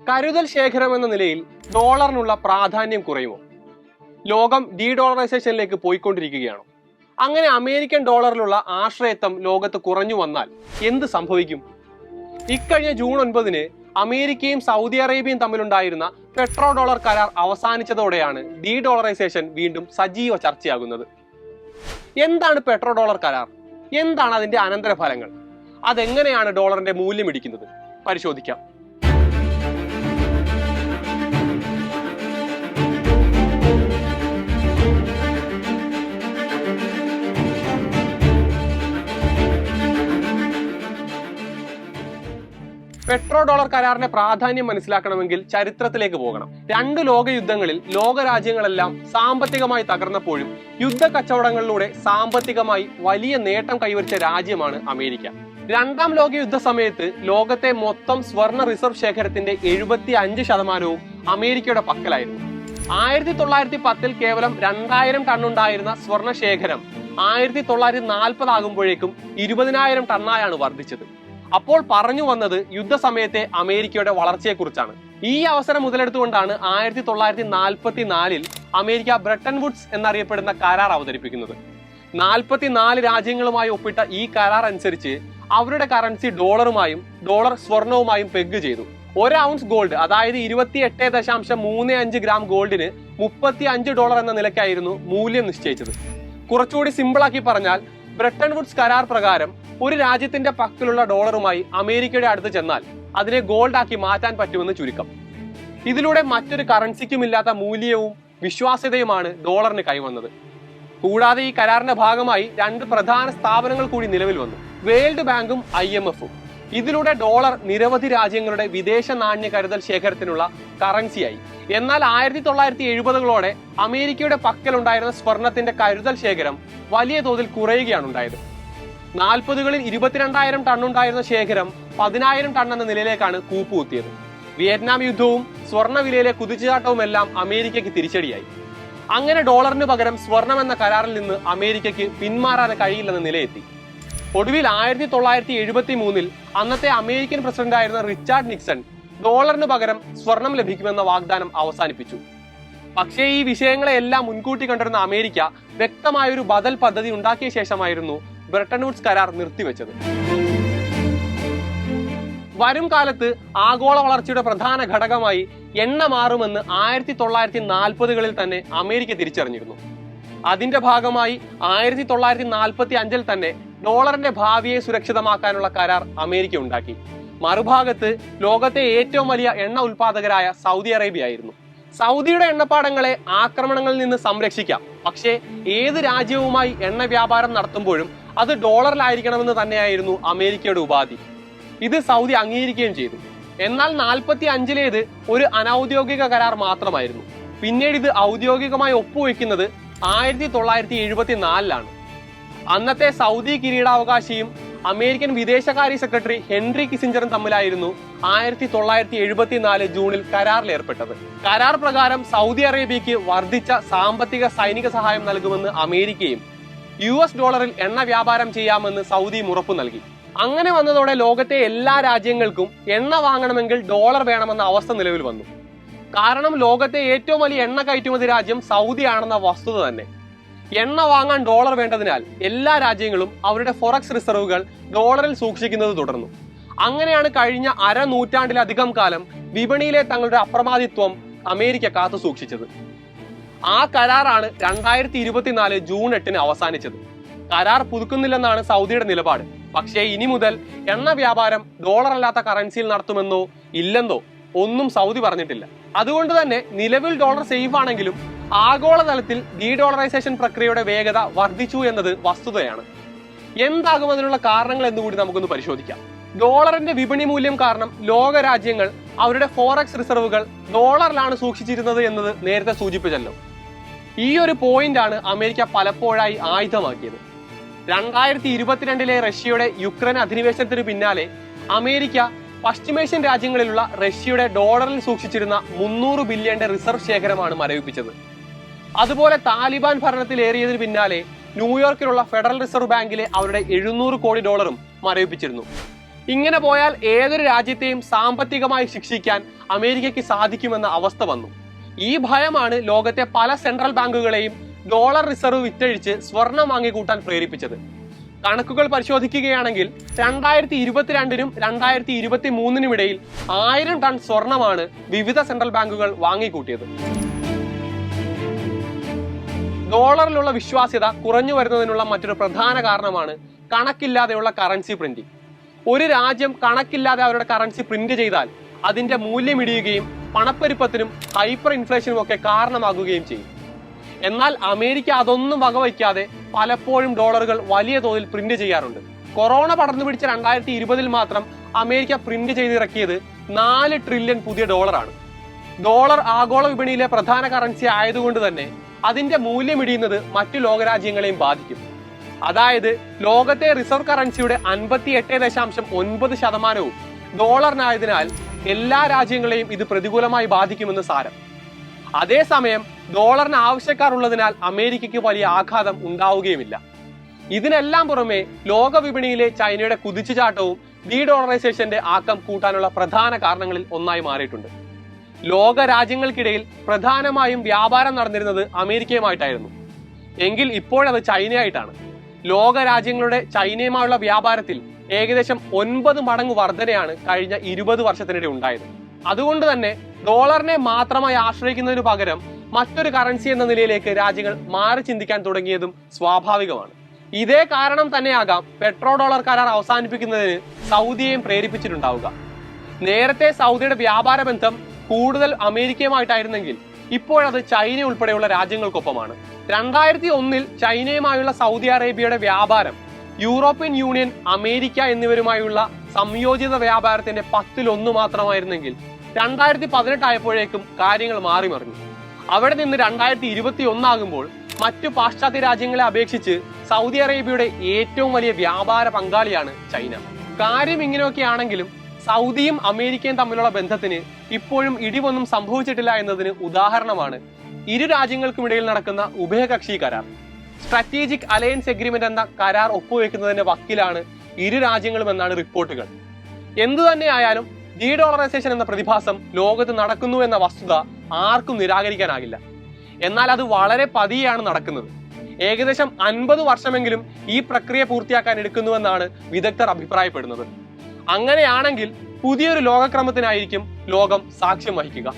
കരുതൽ ശേഖരം എന്ന നിലയിൽ ഡോളറിനുള്ള പ്രാധാന്യം കുറയുമോ? ലോകം ഡി ഡോളറൈസേഷനിലേക്ക് പോയിക്കൊണ്ടിരിക്കുകയാണോ? അങ്ങനെ അമേരിക്കൻ ഡോളറിലുള്ള ആശ്രയത്വം ലോകത്ത് കുറഞ്ഞു വന്നാൽ എന്ത് സംഭവിക്കും? ഇക്കഴിഞ്ഞ ജൂൺ 9 അമേരിക്കയും സൗദി അറേബ്യയും തമ്മിലുണ്ടായിരുന്ന പെട്രോ ഡോളർ കരാർ അവസാനിച്ചതോടെയാണ് ഡി ഡോളറൈസേഷൻ വീണ്ടും സജീവ ചർച്ചയാകുന്നത്. എന്താണ് പെട്രോ ഡോളർ കരാർ? എന്താണ് അതിന്റെ അനന്തരഫലങ്ങൾ? അതെങ്ങനെയാണ് ഡോളറിന്റെ മൂല്യം ഇടിക്കുന്നത്? പരിശോധിക്കാം. പെട്രോ ഡോളർ കരാറിന്റെ പ്രാധാന്യം മനസ്സിലാക്കണമെങ്കിൽ ചരിത്രത്തിലേക്ക് പോകണം. 2 ലോകയുദ്ധങ്ങളിൽ ലോകരാജ്യങ്ങളെല്ലാം സാമ്പത്തികമായി തകർന്നപ്പോഴും യുദ്ധ കച്ചവടങ്ങളിലൂടെ സാമ്പത്തികമായി വലിയ നേട്ടം കൈവരിച്ച രാജ്യമാണ് അമേരിക്ക. 2ാം ലോകയുദ്ധ സമയത്ത് ലോകത്തെ മൊത്തം സ്വർണ്ണ റിസർവ് ശേഖരത്തിന്റെ 75% അമേരിക്കയുടെ പക്കലായിരുന്നു. 1910 കേവലം 2000 ടണ്ണുണ്ടായിരുന്ന സ്വർണ്ണ ശേഖരം 1940 ആകുമ്പോഴേക്കും 20,000 ടണ്ണായാണ് വർദ്ധിച്ചത്. അപ്പോൾ പറഞ്ഞു വന്നത് യുദ്ധസമയത്തെ അമേരിക്കയുടെ വളർച്ചയെക്കുറിച്ചാണ്. ഈ അവസരം മുതലെടുത്തുകൊണ്ടാണ് 1944 അമേരിക്ക ബ്രെട്ടൺ വുഡ്സ് എന്നറിയപ്പെടുന്ന കരാർ അവതരിപ്പിക്കുന്നത്. 44 രാജ്യങ്ങളുമായി ഒപ്പിട്ട ഈ കരാർ അനുസരിച്ച് അവരുടെ കറൻസി ഡോളറുമായും ഡോളർ സ്വർണവുമായും പെഗ് ചെയ്തു. 1 ഔൺസ് ഗോൾഡ്, അതായത് 28.35 ഗ്രാം ഗോൾഡിന് $35 എന്ന നിലയ്ക്കായിരുന്നു മൂല്യം നിശ്ചയിച്ചത്. കുറച്ചുകൂടി സിമ്പിളാക്കി പറഞ്ഞാൽ ബ്രെട്ടൺ വുഡ്സ് കരാർ പ്രകാരം ഒരു രാജ്യത്തിന്റെ പക്കലുള്ള ഡോളറുമായി അമേരിക്കയുടെ അടുത്ത് ചെന്നാൽ അതിനെ ഗോൾഡ് ആക്കി മാറ്റാൻ പറ്റുമെന്ന് ചുരുക്കം. ഇതിലൂടെ മറ്റൊരു കറൻസിക്കുമില്ലാത്ത മൂല്യവും വിശ്വാസ്യതയുമാണ് ഡോളറിന് കൈവന്നത്. കൂടാതെ ഈ കരാറിന്റെ ഭാഗമായി 2 പ്രധാന സ്ഥാപനങ്ങൾ കൂടി നിലവിൽ വന്നു: വേൾഡ് ബാങ്കും IMF-ഉം. ഇതിലൂടെ ഡോളർ നിരവധി രാജ്യങ്ങളുടെ വിദേശ നാണ്യ കരുതൽ ശേഖരത്തിനുള്ള കറൻസിയായി. എന്നാൽ 1970-കളോടെ അമേരിക്കയുടെ പക്കലുണ്ടായിരുന്ന സ്വർണത്തിന്റെ കരുതൽ ശേഖരം വലിയ തോതിൽ കുറയുകയാണ് ഉണ്ടായത്. 40-കളിൽ 22,000 ടണ്ണുണ്ടായിരുന്ന ശേഖരം 10,000 ടൺ എന്ന നിലയിലേക്കാണ് കൂപ്പുകുത്തിയത്. വിയറ്റ്നാം യുദ്ധവും സ്വർണ്ണ വിലയിലെ കുതിച്ചുചാട്ടവും എല്ലാം അമേരിക്കയ്ക്ക് തിരിച്ചടിയായി. അങ്ങനെ ഡോളറിന് പകരം സ്വർണം എന്ന കരാറിൽ നിന്ന് അമേരിക്കയ്ക്ക് പിന്മാറാൻ കഴിയില്ലെന്ന നിലയെത്തി. ഒടുവിൽ 1973 അന്നത്തെ അമേരിക്കൻ പ്രസിഡന്റായിരുന്ന റിച്ചാർഡ് നിക്സൺ ഡോളറിന് പകരം സ്വർണം ലഭിക്കുമെന്ന വാഗ്ദാനം അവസാനിപ്പിച്ചു. പക്ഷേ ഈ വിഷയങ്ങളെല്ലാം മുൻകൂട്ടി കണ്ടിരുന്ന അമേരിക്ക വ്യക്തമായൊരു ബദൽ പദ്ധതി ഉണ്ടാക്കിയ ശേഷമായിരുന്നു ബ്രെട്ടൺ വുഡ്സ് കരാർ നിർത്തിവെച്ചത്. വരും കാലത്ത് ആഗോള വളർച്ചയുടെ പ്രധാന ഘടകമായി എണ്ണ മാറുമെന്ന് 1940-കളിൽ തന്നെ അമേരിക്ക തിരിച്ചറിഞ്ഞിരുന്നു. അതിന്റെ ഭാഗമായി 1945 തന്നെ ഡോളറിന്റെ ഭാവിയെ സുരക്ഷിതമാക്കാനുള്ള കരാർ അമേരിക്ക ഉണ്ടാക്കി. മറുഭാഗത്ത് ലോകത്തെ ഏറ്റവും വലിയ എണ്ണ ഉൽപാദകരായ സൗദി അറേബ്യ ആയിരുന്നു. സൗദിയുടെ എണ്ണപ്പാടങ്ങളെ ആക്രമണങ്ങളിൽ നിന്ന് സംരക്ഷിക്കാം, പക്ഷേ ഏത് രാജ്യവുമായി എണ്ണ വ്യാപാരം നടത്തുമ്പോഴും അത് ഡോളറിലായിരിക്കണമെന്ന് തന്നെയായിരുന്നു അമേരിക്കയുടെ ഉപാധി. ഇത് സൗദി അംഗീകരിക്കുകയും ചെയ്തു. എന്നാൽ 45-ലേത് ഒരു അനൌദ്യോഗിക കരാർ മാത്രമായിരുന്നു. പിന്നീട് ഇത് ഔദ്യോഗികമായി ഒപ്പുവെക്കുന്നത് 1974-ലാണ്. അന്നത്തെ സൗദി കിരീടാവകാശിയും അമേരിക്കൻ വിദേശകാര്യ സെക്രട്ടറി ഹെൻറി കിസിഞ്ചറും തമ്മിലായിരുന്നു 1974 ജൂണിൽ കരാറിൽ ഏർപ്പെട്ടത്. കരാർ പ്രകാരം സൗദി അറേബ്യയ്ക്ക് വർദ്ധിച്ച സാമ്പത്തിക സൈനിക സഹായം നൽകുമെന്ന് അമേരിക്കയും US ഡോളറിൽ എണ്ണ വ്യാപാരം ചെയ്യാമെന്ന് സൗദിയും ഉറപ്പു നൽകി. അങ്ങനെ വന്നതോടെ ലോകത്തെ എല്ലാ രാജ്യങ്ങൾക്കും എണ്ണ വാങ്ങണമെങ്കിൽ ഡോളർ വേണമെന്ന അവസ്ഥ നിലവിൽ വന്നു. കാരണം ലോകത്തെ ഏറ്റവും വലിയ എണ്ണ കയറ്റുമതി രാജ്യം സൗദി ആണെന്ന വസ്തുത തന്നെ. എണ്ണ വാങ്ങാൻ ഡോളർ വേണ്ടതിനാൽ എല്ലാ രാജ്യങ്ങളും അവരുടെ ഫോറക്സ് റിസർവുകൾ ഡോളറിൽ സൂക്ഷിക്കുന്നത് തുടർന്നു. അങ്ങനെയാണ് കഴിഞ്ഞ അരനൂറ്റാണ്ടിലധികം കാലം വിപണിയിലെ തങ്ങളുടെ അപ്രമാദിത്വം അമേരിക്ക കാത്തു സൂക്ഷിച്ചത്. ആ കരാറാണ് 2024 ജൂൺ 8 അവസാനിച്ചത്. കരാർ പുതുക്കുന്നില്ലെന്നാണ് സൗദിയുടെ നിലപാട്. പക്ഷേ ഇനി മുതൽ എണ്ണ വ്യാപാരം ഡോളർ അല്ലാത്ത കറൻസിയിൽ നടത്തുമെന്നോ ഇല്ലെന്നോ ഒന്നും സൗദി പറഞ്ഞിട്ടില്ല. അതുകൊണ്ട് തന്നെ നിലവിൽ ഡോളർ സേഫ് ആണെങ്കിലും ആഗോളതലത്തിൽ ഡി ഡോളറൈസേഷൻ പ്രക്രിയയുടെ വേഗത വർദ്ധിച്ചു എന്നത് വസ്തുതയാണ്. എന്താകും അതിനുള്ള കാരണങ്ങൾ എന്നുകൂടി നമുക്കൊന്ന് പരിശോധിക്കാം. ഡോളറിന്റെ വിപണി മൂല്യം കാരണം ലോക രാജ്യങ്ങൾ അവരുടെ ഫോറക്സ് റിസർവുകൾ ഡോളറിലാണ് സൂക്ഷിച്ചിരുന്നത് എന്നത് നേരത്തെ സൂചിപ്പിച്ചല്ലോ. ഈ ഒരു പോയിന്റ് ആണ് അമേരിക്ക പലപ്പോഴായി ആയുധമാക്കിയത്. 2022 റഷ്യയുടെ യുക്രൈൻ അധിനിവേശത്തിന് പിന്നാലെ അമേരിക്ക പശ്ചിമേഷ്യൻ രാജ്യങ്ങളിലുള്ള റഷ്യയുടെ ഡോളറിൽ സൂക്ഷിച്ചിരുന്ന 300 ബില്യന്റെ റിസർവ് ശേഖരമാണ് മരവിപ്പിച്ചത്. അതുപോലെ താലിബാൻ ഭരണത്തിലേറിയതിന് പിന്നാലെ ന്യൂയോർക്കിലുള്ള ഫെഡറൽ റിസർവ് ബാങ്കിലെ അവരുടെ $700 കോടി മരവിപ്പിച്ചിരുന്നു. ഇങ്ങനെ പോയാൽ ഏതൊരു രാജ്യത്തെയും സാമ്പത്തികമായി ശിക്ഷിക്കാൻ അമേരിക്കയ്ക്ക് സാധിക്കുമെന്ന അവസ്ഥ വന്നു. ഈ ഭയമാണ് ലോകത്തെ പല സെൻട്രൽ ബാങ്കുകളെയും ഡോളർ റിസർവ് വിറ്റഴിച്ച് സ്വർണം വാങ്ങിക്കൂട്ടാൻ പ്രേരിപ്പിച്ചത്. കണക്കുകൾ പരിശോധിക്കുകയാണെങ്കിൽ 2022-നും 2023-നും ഇടയിൽ 1000 ടൺ സ്വർണമാണ് വിവിധ സെൻട്രൽ ബാങ്കുകൾ വാങ്ങിക്കൂട്ടിയത്. ഡോളറിലുള്ള വിശ്വാസ്യത കുറഞ്ഞു വരുന്നതിനുള്ള മറ്റൊരു പ്രധാന കാരണമാണ് കണക്കില്ലാതെയുള്ള കറൻസി പ്രിന്റിംഗ്. ഒരു രാജ്യം കണക്കില്ലാതെ അവരുടെ കറൻസി പ്രിന്റ് ചെയ്താൽ അതിന്റെ മൂല്യം ഇടിയുകയും പണപ്പെരുപ്പത്തിനും ഹൈപ്പർ ഇൻഫ്ലേഷനും ഒക്കെ കാരണമാകുകയും ചെയ്യും. എന്നാൽ അമേരിക്ക അതൊന്നും വകവയ്ക്കാതെ പലപ്പോഴും ഡോളറുകൾ വലിയ തോതിൽ പ്രിന്റ് ചെയ്യാറുണ്ട്. കൊറോണ പടർന്നു പിടിച്ച 2020-ൽ മാത്രം അമേരിക്ക പ്രിന്റ് ചെയ്തിറക്കിയത് 4 ട്രില്യൺ പുതിയ ഡോളറാണ്. ഡോളർ ആഗോള വിപണിയിലെ പ്രധാന കറൻസി ആയതുകൊണ്ട് തന്നെ അതിന്റെ മൂല്യം ഇടിയുന്നത് മറ്റു ലോകരാജ്യങ്ങളെയും ബാധിക്കും. അതായത് ലോകത്തെ റിസർവ് കറൻസിയുടെ 58.9% ഡോളറിനായതിനാൽ എല്ലാ രാജ്യങ്ങളെയും ഇത് പ്രതികൂലമായി ബാധിക്കുമെന്ന് സാരം. അതേസമയം ഡോളറിന് ആവശ്യക്കാർ ഉള്ളതിനാൽ അമേരിക്കയ്ക്ക് വലിയ ആഘാതം ഉണ്ടാവുകയുമില്ല. ഇതിനെല്ലാം പുറമെ ലോക വിപണിയിലെ ചൈനയുടെ കുതിച്ചുചാട്ടവും ഡി ഡോളറൈസേഷന്റെ ആക്കം കൂട്ടാനുള്ള പ്രധാന കാരണങ്ങളിൽ ഒന്നായി മാറിയിട്ടുണ്ട്. ലോക രാജ്യങ്ങൾക്കിടയിൽ പ്രധാനമായും വ്യാപാരം നടന്നിരുന്നത് അമേരിക്കയുമായിട്ടായിരുന്നു. എങ്കിൽ ഇപ്പോഴത് ചൈനയായിട്ടാണ്. ലോക രാജ്യങ്ങളുടെ ചൈനയുമായുള്ള വ്യാപാരത്തിൽ ഏകദേശം 9 മടങ്ങ് വർധനയാണ് കഴിഞ്ഞ 20 വർഷത്തിനിടെ ഉണ്ടായത്. അതുകൊണ്ട് തന്നെ ഡോളറിനെ മാത്രമായി ആശ്രയിക്കുന്നതിനു പകരം മറ്റൊരു കറൻസി എന്ന നിലയിലേക്ക് രാജ്യങ്ങൾ മാറി ചിന്തിക്കാൻ തുടങ്ങിയതും സ്വാഭാവികമാണ്. ഇതേ കാരണം തന്നെയാകാം പെട്രോ ഡോളർ കരാർ അവസാനിപ്പിക്കുന്നതിന് സൗദിയെയും പ്രേരിപ്പിച്ചിട്ടുണ്ടാവുക. നേരത്തെ സൗദിയുടെ വ്യാപാര ബന്ധം കൂടുതൽ അമേരിക്കയുമായിട്ടായിരുന്നെങ്കിൽ ഇപ്പോഴത് ചൈന ഉൾപ്പെടെയുള്ള രാജ്യങ്ങൾക്കൊപ്പമാണ്. 2001-ൽ ചൈനയുമായുള്ള സൗദി അറേബ്യയുടെ വ്യാപാരം യൂറോപ്യൻ യൂണിയൻ, അമേരിക്ക എന്നിവരുമായുള്ള സംയോജിത വ്യാപാരത്തിന്റെ 10-1 മാത്രമായിരുന്നെങ്കിൽ 2018 ആയപ്പോഴേക്കും കാര്യങ്ങൾ മാറിമറിഞ്ഞു. അവിടെ നിന്ന് 2021 ആകുമ്പോൾ മറ്റു പാശ്ചാത്യ രാജ്യങ്ങളെ അപേക്ഷിച്ച് സൗദി അറേബ്യയുടെ ഏറ്റവും വലിയ വ്യാപാര പങ്കാളിയാണ് ചൈന. കാര്യം ഇങ്ങനെയൊക്കെയാണെങ്കിലും സൗദിയും അമേരിക്കയും തമ്മിലുള്ള ബന്ധത്തിന് ഇപ്പോഴും ഇടിവൊന്നും സംഭവിച്ചിട്ടില്ല എന്നതിന് ഉദാഹരണമാണ് ഇരു രാജ്യങ്ങൾക്കുമിടയിൽ നടക്കുന്ന ഉഭയകക്ഷി കരാർ. സ്ട്രാറ്റജിക് അലയൻസ് എഗ്രിമെന്റ് എന്ന കരാർ ഒപ്പുവെക്കുന്നതിന്റെ വക്കിലാണ് ഇരു രാജ്യങ്ങളും എന്നാണ് റിപ്പോർട്ടുകൾ. എന്തു തന്നെയായാലും ഡി ഡോളറൈസേഷൻ എന്ന പ്രതിഭാസം ലോകത്ത് നടക്കുന്നു എന്ന വസ്തുത ആർക്കും നിരാകരിക്കാനാകില്ല. എന്നാൽ അത് വളരെ പതിയെയാണ് നടക്കുന്നത്. ഏകദേശം 50 വർഷമെങ്കിലും ഈ പ്രക്രിയ പൂർത്തിയാക്കാൻ എടുക്കുന്നുവെന്നാണ് വിദഗ്ധർ അഭിപ്രായപ്പെടുന്നത്. അങ്ങനെയാണെങ്കിൽ പുതിയൊരു ലോകക്രമത്തിനായിരിക്കും ലോകം സാക്ഷ്യം വഹിക്കുക.